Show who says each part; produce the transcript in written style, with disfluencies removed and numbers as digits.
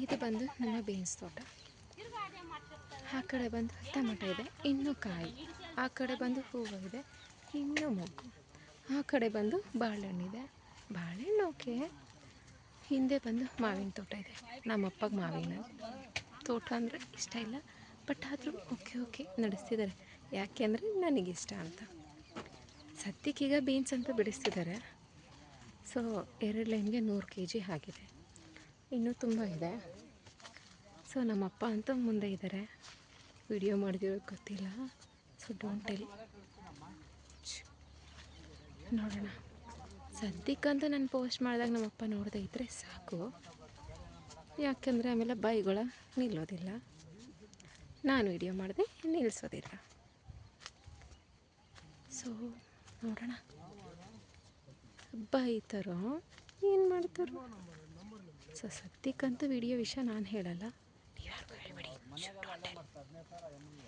Speaker 1: ಇದು ಬಂದು ನಮ್ಮ ಬೀನ್ಸ್ ತೋಟ. ಆ ಕಡೆ ಬಂದು ಟೊಮೆಟೊ ಇದೆ, ಇನ್ನೂ ಕಾಯಿ. ಆ ಕಡೆ ಬಂದು ಹೂವು ಇದೆ, ಇನ್ನೂ ಮೊಗ್ಗು. ಆ ಕಡೆ ಬಂದು ಬಾಳೆಹಣ್ಣಿದೆ. ಬಾಳೆಹಣ್ಣು ಓಕೆ. ಹಿಂದೆ ಬಂದು ಮಾವಿನ ತೋಟ ಇದೆ. ನಮ್ಮಪ್ಪಗೆ ಮಾವಿನ ತೋಟ ಅಂದರೆ ಇಷ್ಟ ಇಲ್ಲ, ಬಟ್ ಆದರೂ ಓಕೆ ನಡೆಸ್ತಿದ್ದಾರೆ. ಯಾಕೆ ಅಂದರೆ ನನಗಿಷ್ಟ ಅಂತ. ಸದ್ಯಕ್ಕೀಗ ಬೀನ್ಸ್ ಅಂತ ಬಿಡಿಸ್ತಿದ್ದಾರೆ. ಸೊ 2 ಲೈನ್ಗೆ 100 kg ಆಗಿದೆ. ಇನ್ನೂ ತುಂಬ ಇದೆ. ಸೊ ನಮ್ಮಪ್ಪ ಅಂತೂ ಮುಂದೆ ಇದ್ದಾರೆ. ವಿಡಿಯೋ ಮಾಡಿದಿರೋ ಗೊತ್ತಿಲ್ಲ, ಸೊ ಡೋಂಟ್ ಟೆಲ್. ನೋಡೋಣ. ಸದ್ಯಕ್ಕಂತೂ ನಾನು ಪೋಸ್ಟ್ ಮಾಡಿದಾಗ ನಮ್ಮಪ್ಪ ನೋಡದೇ ಇದ್ದರೆ ಸಾಕು. ಯಾಕೆಂದರೆ ಆಮೇಲೆ ಬೈಗಳ ನಿಲ್ಲೋದಿಲ್ಲ, ನಾನು ವಿಡಿಯೋ ಮಾಡಿದೆ ನಿಲ್ಲಿಸೋದಿಲ್ಲ. ಸೊ ನೋಡೋಣ, ಬೈತಾರೋ ಏನು ಮಾಡ್ತಾರೋ. ಸೊ ಸದ್ಯಕ್ಕಂತೂ ವಿಡಿಯೋ ವಿಷಯ ನಾನು ಹೇಳಲ್ಲ, ನೀವು ಯಾರಿಗೂ ಹೇಳ್ಬೇಡಿ.